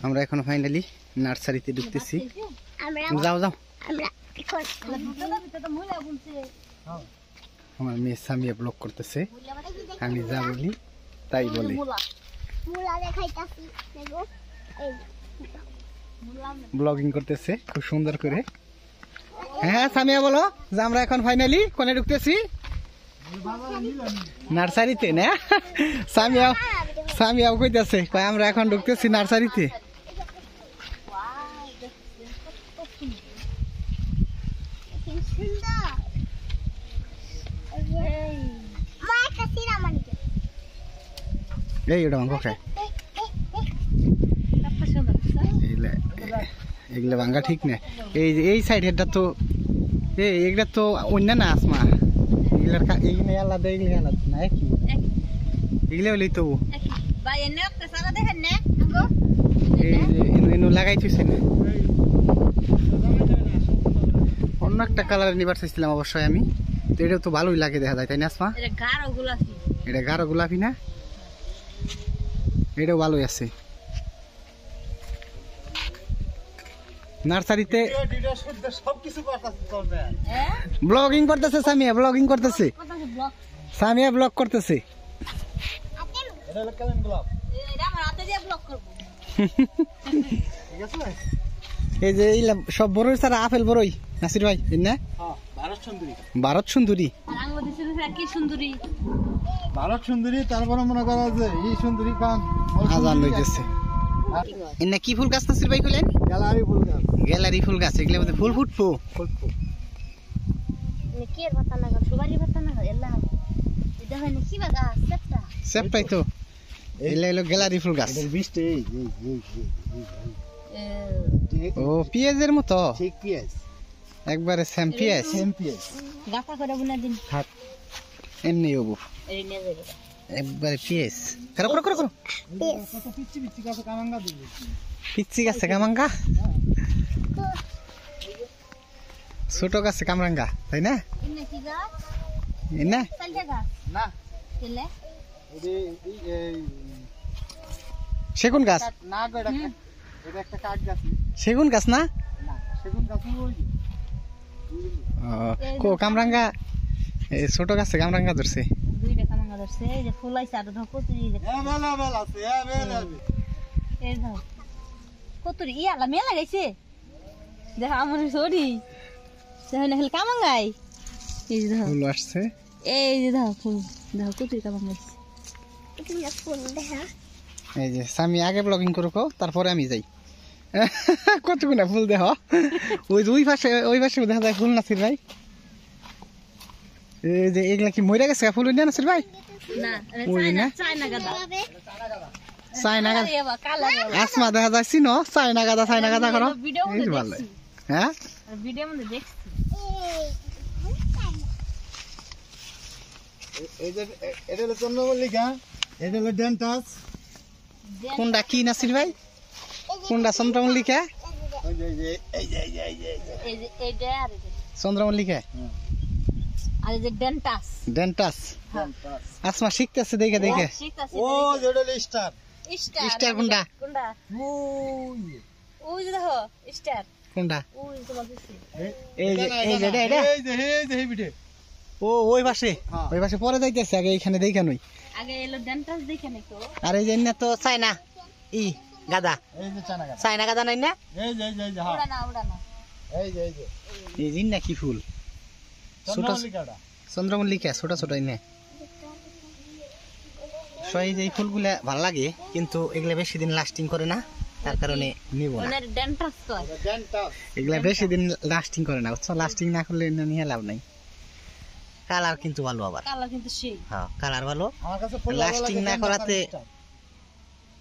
আমরা এখন ফাইনালি নার্সারিতে ঢুকতেছি। যাও যাও। আমার মেয়ে সামিয়া ব্লগ করতেছে, আমি যা বলি তাই বলে। ব্লগিং করতেছে খুব সুন্দর করে। হ্যাঁ সামিয়া বলো যে আমরা এখন ফাইনালি কোনে ঢুকতেছি? নার্সারিতে না? সামিয়াও কইতাছে কয় আমরা এখন ঢুকতেছি নার্সারিতে। এই ওটা ভাঙ্গা খায়, এগুলা ভাঙ্গা ঠিক না। এই সাইডেরটা তো এগুলা তো অন্য না আসমা, এগুলা আলাদা এগুলা আলাদা না, একই এগুলা হলেই তো লাগাই থুইছে না। অন্য একটা কালার নিবার চাইছিলাম অবশ্যই আমি, তো এটাও তো ভালোই লাগে দেখা যায়, তাই না আসমা? এটা গাঢ় গোলাপি না? এটাও ভালোই আছে। নার্সারিতে ব্লগিং করতেছে সামিয়া, ব্লগিং করতেছে সামিয়া, ব্লগ করতেছে। এই যে সব বড়ই ছাড়া আপেল বড়ই নাসির ভাই, না? ভারত সুন্দরী, ভারত সুন্দরী, তারপরে মনে করা যে এই সুন্দরী কান আজান হইতেছে। এনে কি ফুল গাছ নাসির ভাই কইলেন? গ্যালারি ফুল গাছ। গ্যালারি ফুল গাছ, এগুলা মধ্যে ফুল ফুটবো। সেপটাই তো এগুলা হলো গ্যালারি ফুল গাছ। ও পিঁয়াজের মতো, ঠিক পিঁয়াজ, একবারে সেম পিঁয়াজ। এমনি হবো একবারে পিঁয়াজ। করো করো করো, পিচ্ছি গাছে কামাঙ্গা, ছোট গাছে কামরাঙ্গা, তাই না? সেগুন গাছ, সেগুন গাছ না? কামরাঙ্গা ছোট গাছে কামরাঙ্গা ধরছে। মেলা গাইছে দেখা আমার সরি কামাঙ্গাই ফুল আসছে। এই যে দেখো ফুল, দেখো কত কামাঙ্গাইছে। এই যে সামি আগে ব্লগিং করো, তারপরে আমি যাই। কতগুনা ফুল দেখ, ওই পাশে দেখা যায় ফুল নাসির ভাই। এই যে এগুলা কি মরে গেছে ফুল না নাসির ভাই? চায়না গাদা আসমা দেখা যাচ্ছি ন, চায়না গাদা করো। ভালো, হ্যাঁ কোনটা কি নাসির ভাই? কোনটা চন্দ্রমল্লিকা? চন্দ্রমল্লিকা ডেন্টাস। আসমা শিখতেছে দেখে দেখে। স্টার কোনটা? কোনটা? ও ওই পাশে, ওই পাশে পরে যাইতেছে, আগে এইখানে দেখে নই। আর এই যে তো চায়না গাদা, চায়না গাদা নাই না? এই যে না কি ফুল? চন্দ্রমল্লিকা ছোট ছোট না? এই ফুলগুলা ভাল লাগে, কিন্তু এগুলা বেশি দিন লাস্টিং করে না, তার কারণে নিব না। এগুলা বেশি দিন লাস্টিং করে না, লাস্টিং না করলে নিয়ে লাভ নাই। কালার কিন্তু ভালো, আবার হ্যাঁ কালার ভালো, লাস্টিং না করাতে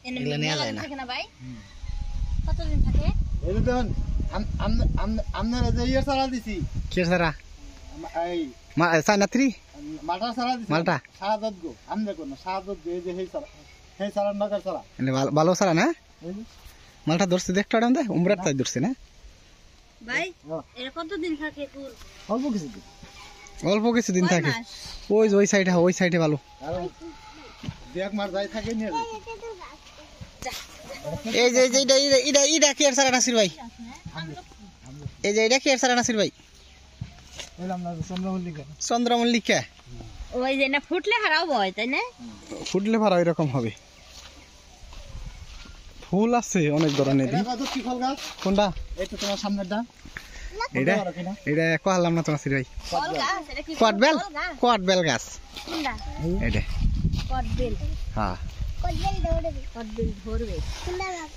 এগুলা নেওয়া যায় না। ভালো সারা না? মালটা ধরছে দেখতে উমরার তাই ধরছে না? অল্প কিছুদিন থাকে, ওই সাইডে ভালো। এই যে এটা কি আর সারা নাসির ভাই এই যে এটা কি আর সারা নাসির ভাই এলাম না চন্দ্রমল্লিকা চন্দ্রমল্লিকা ওই যে না ফুটলে হারাও হয় তাই না ফুটলে ভাড়া এরকম হবে ফুল আছে অনেক ধরনের কি ফল গাছ কোনটা এই তো তোমার সামনেরটা এটা এটা কহলাম না তো নাসির ভাই ফল গাছ এটা কি কটবেল গাছ কোনটা এটা কটবেল হ্যাঁ কটবেল ধরবে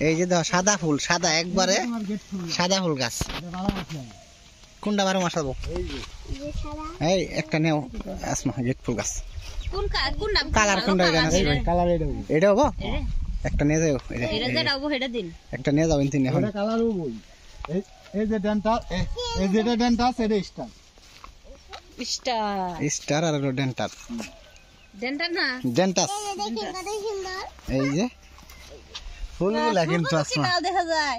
এই যে দাও সাদা ফুল সাদা একবারে তোমার গেট ফুল সাদা ফুল গাছ এটা ভালো আছে কোনটা 12 মাস হবো এই যে এই একটা নেও আসমা গেট ফুল গাছ কোন নাম কালার কোনটা এটা নাসির ভাই কালার এটা এটা হবো একটা নিয়ে যাও এটা যেটা হবো সেটা দিন একটা নিয়ে যাবেন তিন এখন এটা কালার বই এই যে ডেন্টা এই যেটা ডেন্টা এটা স্টার স্টার স্টার আর ডেন্টার ডেন্টার না ডেন্টাস এই যে ফুলগুলা কিন্তু আসমা লাল দেখা যায়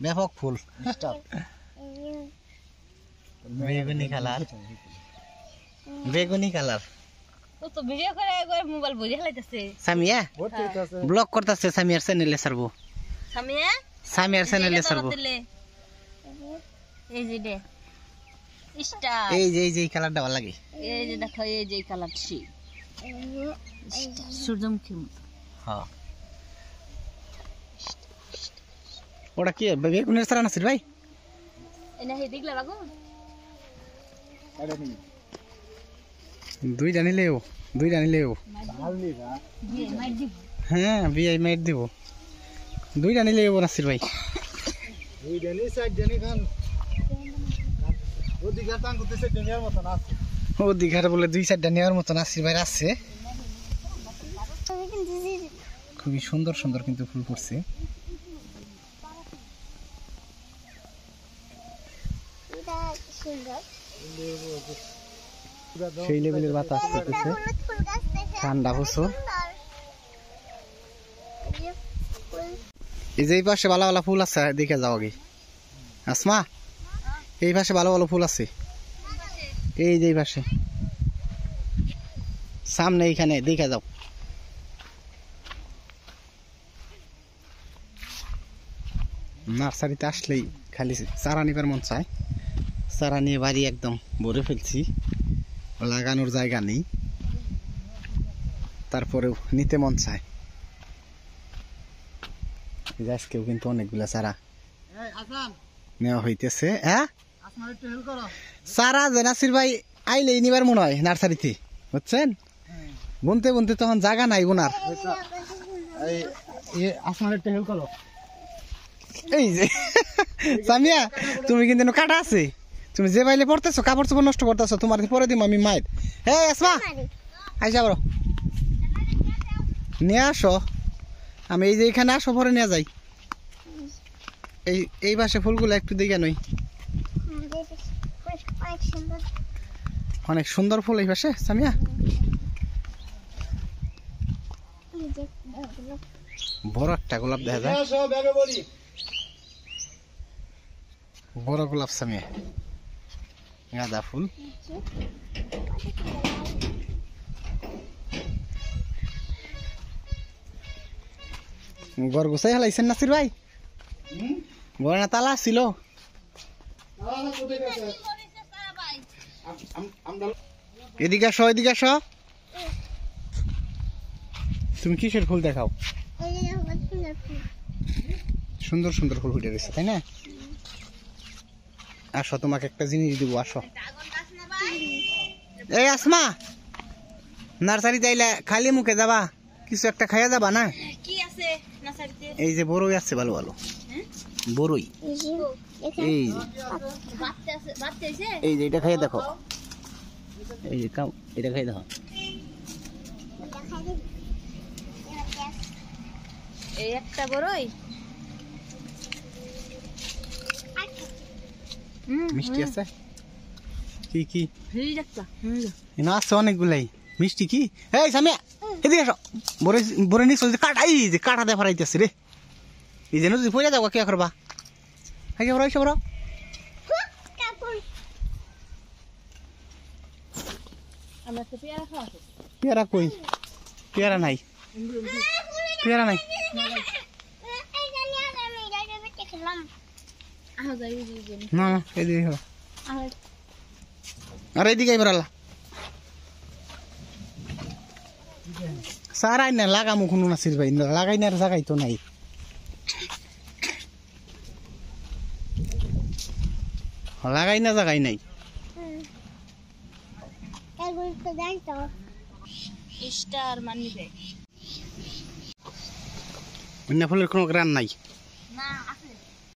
ব্যাপক ফুল স্টার বেগুনি কালার ও তো ভিডিও করে একবার মোবাইল বইরে লাইতাছে সামিয়া বহুত ঠিক আছে ব্লগ করতেছে সামিয়ার চ্যানেলে ছাড়বো সামিয়া সামিয়ার চ্যানেলে ছাড়বো এই যে দে স্টার এই যে কালারটা ভালো লাগে এই যে দেখো এই যে কালার ছি সূর্যমুখী হ্যাঁ ওটা কি বেগুনের ছাড়া নাসির ভাই এনে হে দেখলা লাগো এটা নি দুইটা নিলেও ভাল নি না মাইর দিব হ্যাঁ বিআই মাইট দিব দুইটা নিলেও নাসির ভাই এই ডেনি সাইড ডেনি খান ওদিকে টাং করতেছে ডেনিয়ার মতন আছে ও দীঘার বলে 2-4টা নেওয়ার মতন নাসির ভাই আছে খুবই সুন্দর সুন্দর কিন্তু ফুল ফুটছে সেই লেভেলের বাতাস করতেছে ঠান্ডা বছর এই যে এই পাশে ভালো ভালো ফুল আছে দেখে যাও আগে আসমা এই পাশে ভালো ভালো ফুল আছে এই যে এই পাশে সামনে এইখানে দেখে যাও নার্সারিতে আসলেই খালি চারা নিবার মন চায় চারা নিয়ে বাড়ি একদম ভরে ফেলছি লাগানোর জায়গা নেই তারপরেও নিতে মন চায় আজকেও কিন্তু অনেকগুলা চারা নেওয়া হইতেছে হ্যাঁ চারা যে নাসির ভাই আইলেই নিবার মনে হয় নার্সারিতে বুঝছেন বুনতে বুনতে তখন জায়গা নাই বোনার আসমানের একটা হেল্প করো এই যে সামিয়া তুমি কিন্তু কাটা আছে তুমি যে বাইলে পড়তেছো কাপড় চোপড় নষ্ট করতেছো তোমার পরে দিম আমি মায়ের হ্যাঁ আসমা আইসা বড় নিয়ে আসো আমি এই যে এখানে আসো পরে নিয়ে যাই এই পাশে ফুলগুলো একটু দেখে নই অনেক সুন্দর ফুল এই পাশে সামিয়া বড় একটা গোলাপ দেখা যায় বড় গোলাপ সামিয়া গাঁদা ফুল ঘর গুছাই হেলাইছেন নাসির ভাই ঘর না তালা ছিল এদিকে আসো তুমি কিসের ফুল দেখাও সুন্দর সুন্দর ফুল ফুটে রয়েছে তাই না আসো তোমাকে একটা জিনিস দিব আসো এই আসমা নার্সারিতে আইলে খালি মুখে যাবা কিছু একটা খাইয়া যাবা না কি আছে নার্সারিতে এই যে বড়ই আছে ভালো ভালো বড়ই এই যে বাচ্চা আছে এই যে এটা খাইয়ে দেখো এই যে এটা খাইয়ে দেখো এই একটা বড়ই মিষ্টি আছে কি হেই দেখতা না আছে অনেকগুলাই মিষ্টি কি এই সামিয়া এদিকে আসো বড় নিস কাটা এই যে কাটা দিয়ে ফরাইতেছে রে এই যে যদি পড়ে যাবো কে করবা আগে বড় বড় আমরা তো পেয়ারা খাওয়া পেয়ারা কই পেয়ারা নাই মাম আহ যাই বুঝি না না এদিকে হো। আহ আর এদিকে এবার আল্লাহ সারাই না লাগামো কোনো নাসির ভাই লাগাই না জায়গাই তো নাই লাগাই না জায়গাই নাই স্টার মানি ব্যাগ অন্য ফুলের কোনো গ্রান নাই